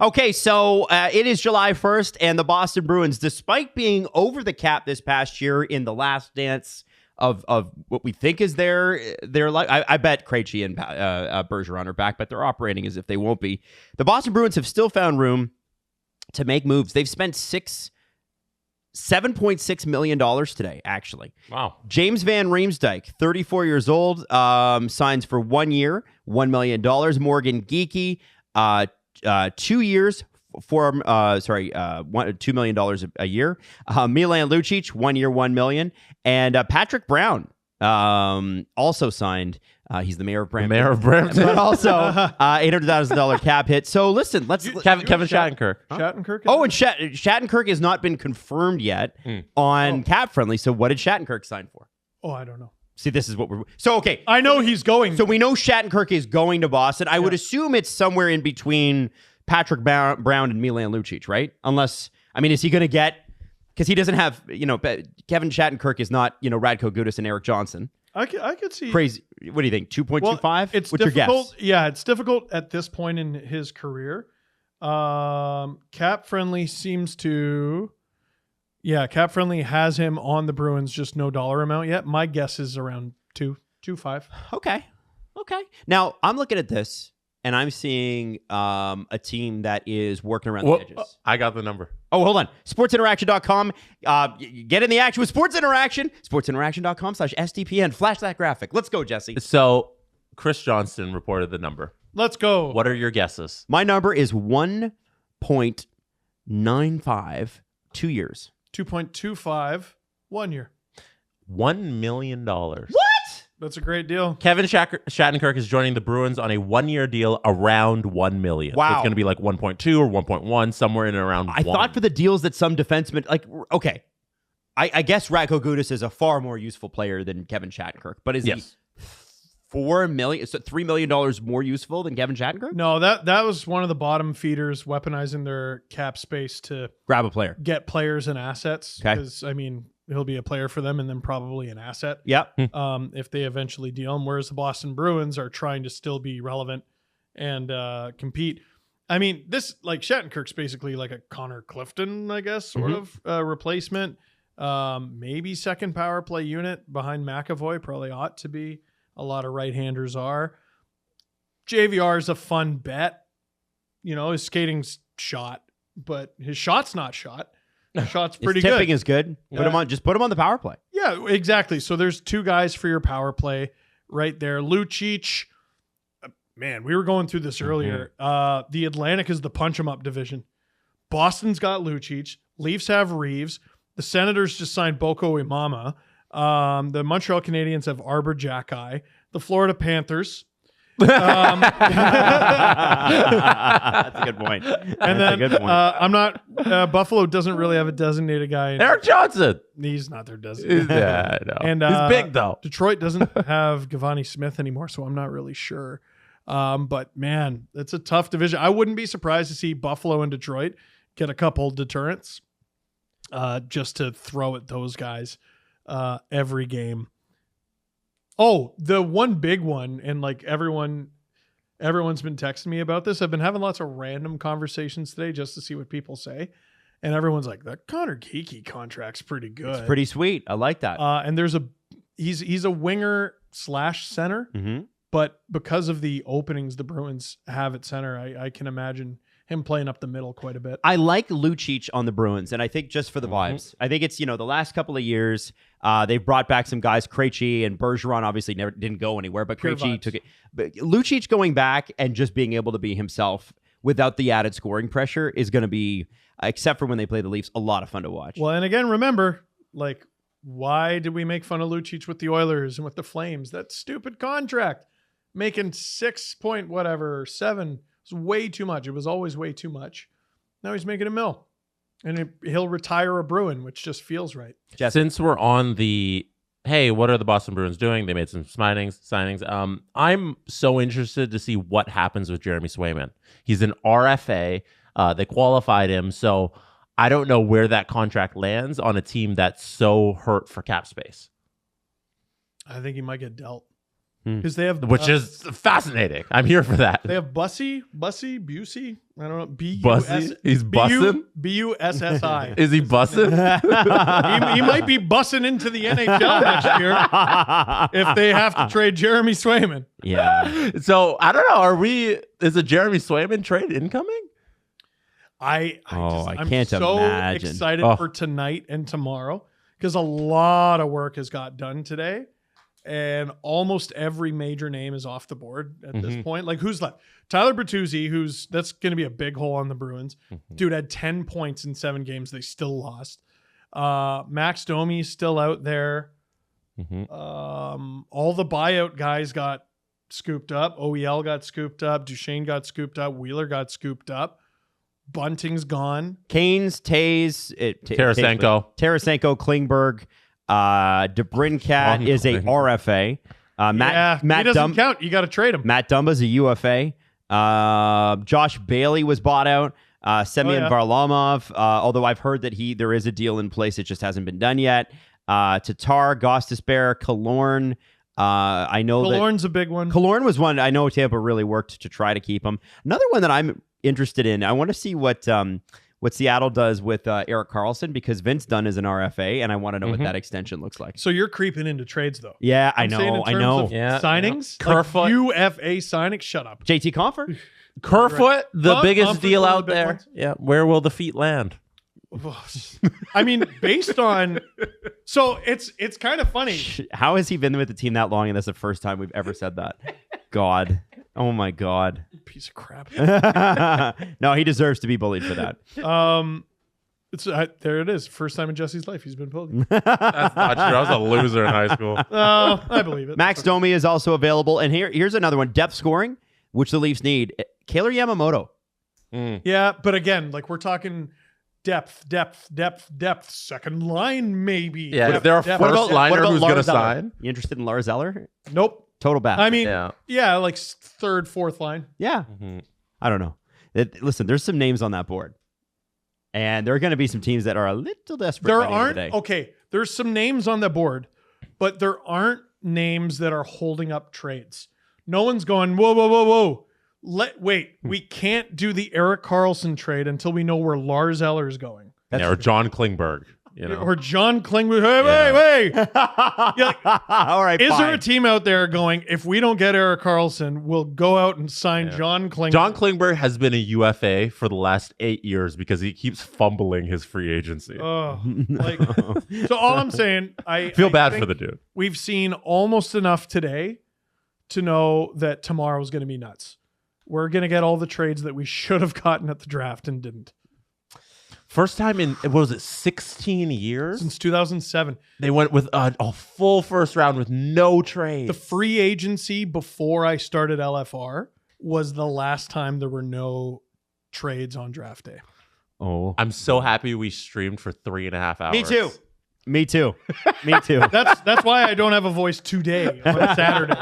Okay, so it is July 1st, and the Boston Bruins, despite being over the cap this past year in the last dance of what we think is their life, I bet Krejci and Bergeron are back, but they're operating as if they won't be. The Boston Bruins have still found room to make moves. They've spent $7.6 million today, actually. Wow. James Van Riemsdyk, 34 years old, signs for 1 year, $1 million. Morgan Geekie, 2 years, $2 million a year. Milan Lucic, 1 year, $1 million. And Patrick Brown also signed. He's the mayor of Brampton. But also $800,000 cap hit. So listen, Kevin Shattenkirk. Huh? Shattenkirk? Oh, and Shattenkirk has not been confirmed yet on cap friendly. So what did Shattenkirk sign for? Oh, I don't know. See, this is what we're... So, okay. I know he's going. So we know Shattenkirk is going to Boston. I would assume it's somewhere in between Patrick Brown and Milan Lucic, right? Unless, I mean, is he going to get... Because he doesn't have, Kevin Shattenkirk is not, Radko Gudas and Eric Johnson. I could see... Crazy. What do you think? 2.25? Well, What's difficult. your guess? Yeah, it's difficult at this point in his career. Cap Friendly seems to... Yeah, Cap Friendly has him on the Bruins, just no dollar amount yet. My guess is around 2.5. Okay. Now, I'm looking at this, and I'm seeing a team that is working around the edges. I got the number. Oh, hold on. SportsInteraction.com. Get in the action with Sports Interaction. SportsInteraction.com/SDPN. Flash that graphic. Let's go, Jesse. So Chris Johnston reported the number. Let's go. What are your guesses? My number is 1.95, 2 years. 2.25, 1 year. $1 million. What? That's a great deal. Kevin Shattenkirk is joining the Bruins on a 1 year deal around $1 million. Wow. So it's going to be like 1.2 or 1.1, somewhere in and around I 1. thought for the deals that some defensemen, okay, I guess Radko Gudas is a far more useful player than Kevin Shattenkirk, but is he $4 million, so $3 million more useful than Kevin Shattenkirk? No, that was one of the bottom feeders weaponizing their cap space to Grab a player. Get players and assets. Okay. Because, I mean, he'll be a player for them and then probably an asset. Yep. If they eventually deal him, whereas the Boston Bruins are trying to still be relevant and compete. I mean, this, like, Shattenkirk's basically like a Connor Clifton, I guess, sort of replacement. Maybe second power play unit behind McAvoy, probably ought to be. A lot of right-handers are. JVR is a fun bet. His skating's shot, but his shot's not shot. His shot's pretty his good. tipping is good. Just put him on the power play. Yeah, exactly. So there's two guys for your power play right there. Lucic, man, we were going through this earlier. The Atlantic is the punch-em-up division. Boston's got Lucic. Leafs have Reeves. The Senators just signed Boko Imama. The Montreal Canadiens have Arbor Jacki. The Florida Panthers. That's a good point. And then Buffalo doesn't really have a designated guy. Eric Johnson. He's not their designated. Yeah, I know. And he's big though. Detroit doesn't have Gavani Smith anymore, so I'm not really sure. But man, it's a tough division. I wouldn't be surprised to see Buffalo and Detroit get a couple deterrents just to throw at those guys every game. Oh, the one big one, and like everyone's been texting me about this. I've been having lots of random conversations today just to see what people say. And everyone's like, that Connor Geekie contract's pretty good. It's pretty sweet. I like that. And he's a winger / center, but because of the openings the Bruins have at center, I can imagine him playing up the middle quite a bit. I like Lucic on the Bruins, and I think just for the vibes. I think it's, the last couple of years, they've brought back some guys. Krejci and Bergeron obviously didn't go anywhere, but Krejci took it. But Lucic going back and just being able to be himself without the added scoring pressure is going to be, except for when they play the Leafs, a lot of fun to watch. Well, and again, remember, like, why did we make fun of Lucic with the Oilers and with the Flames? That stupid contract. Making 7 was way too much. It was always way too much. Now he's making $1 million. And he'll retire a Bruin, which just feels right. Since we're on the, hey, what are the Boston Bruins doing? They made some signings. I'm so interested to see what happens with Jeremy Swayman. He's an RFA. They qualified him. So I don't know where that contract lands on a team that's so hurt for cap space. I think he might get dealt. because they have which is fascinating. I'm here for that. they have Bussie, Busey. I don't know. Bussy? He's bussin'? Bussi. Is he bussin'? He might be bussing into the NHL next year if they have to trade Jeremy Swayman. Yeah. So I don't know. Is a Jeremy Swayman trade incoming? I'm can't so imagine. excited for tonight and tomorrow because a lot of work has got done today. And almost every major name is off the board at this point. Like, who's left? Tyler Bertuzzi, that's going to be a big hole on the Bruins. Dude had 10 points in 7 games. They still lost. Max Domi's still out there. All the buyout guys got scooped up. OEL got scooped up. Duchesne got scooped up. Wheeler got scooped up. Bunting's gone. Canes, Tarasenko, Klingberg. DeBrincat is a RFA. Matt he doesn't Dumba count. You got to trade him. Matt Dumba's a UFA. Josh Bailey was bought out. Semyon Varlamov, although I've heard that there is a deal in place, it just hasn't been done yet. Tatar, Gostisbehere, Killorn. I know Killorn's a big one. Killorn was one I know Tampa really worked to try to keep him. Another one that I'm interested in. I want to see what Seattle does with Erik Karlsson because Vince Dunn is an RFA, and I want to know what that extension looks like. So you're creeping into trades, though. Yeah, I I'm saying know. in terms of signings, Kerfoot. UFA signings. Shut up. JT Compher? Kerfoot, the biggest Comfort's deal one of out the big there. ones. Yeah, where will the feet land? I mean, based on, so it's kind of funny. How has he been with the team that long, and that's the first time we've ever said that? God. Oh, my God. Piece of crap. No, he deserves to be bullied for that. There it is. First time in Jesse's life he's been bullied. That's not true. I was a loser in high school. Oh, I believe it. Max Domi is also available. And here's another one. Depth scoring, which the Leafs need. Kaylor Yamamoto. Yeah, but again, like we're talking depth. Second line, maybe. Yeah, is there a first liner who's going to sign? You interested in Lars Eller? Nope. Total bat. I mean, yeah, like third, fourth line. Yeah. I don't know. Listen, there's some names on that board. And there are going to be some teams that are a little desperate. There's some names on the board, but there aren't names that are holding up trades. No one's going, whoa. We can't do the Erik Karlsson trade until we know where Lars Eller is going. Or John Klingberg. Or John Klingberg. Wait. All right. Is there a team out there going, if we don't get Erik Karlsson, we'll go out and sign John Klingberg? John Klingberg has been a UFA for the last 8 years because he keeps fumbling his free agency. So all I'm saying, I feel bad for the dude. We've seen almost enough today to know that tomorrow's going to be nuts. We're going to get all the trades that we should have gotten at the draft and didn't. First time in, what was it, 16 years? Since 2007. They went with a full first round with no trades. The free agency before I started LFR was the last time there were no trades on draft day. Oh, I'm so happy we streamed for 3.5 hours. Me too. That's why I don't have a voice today on Saturday.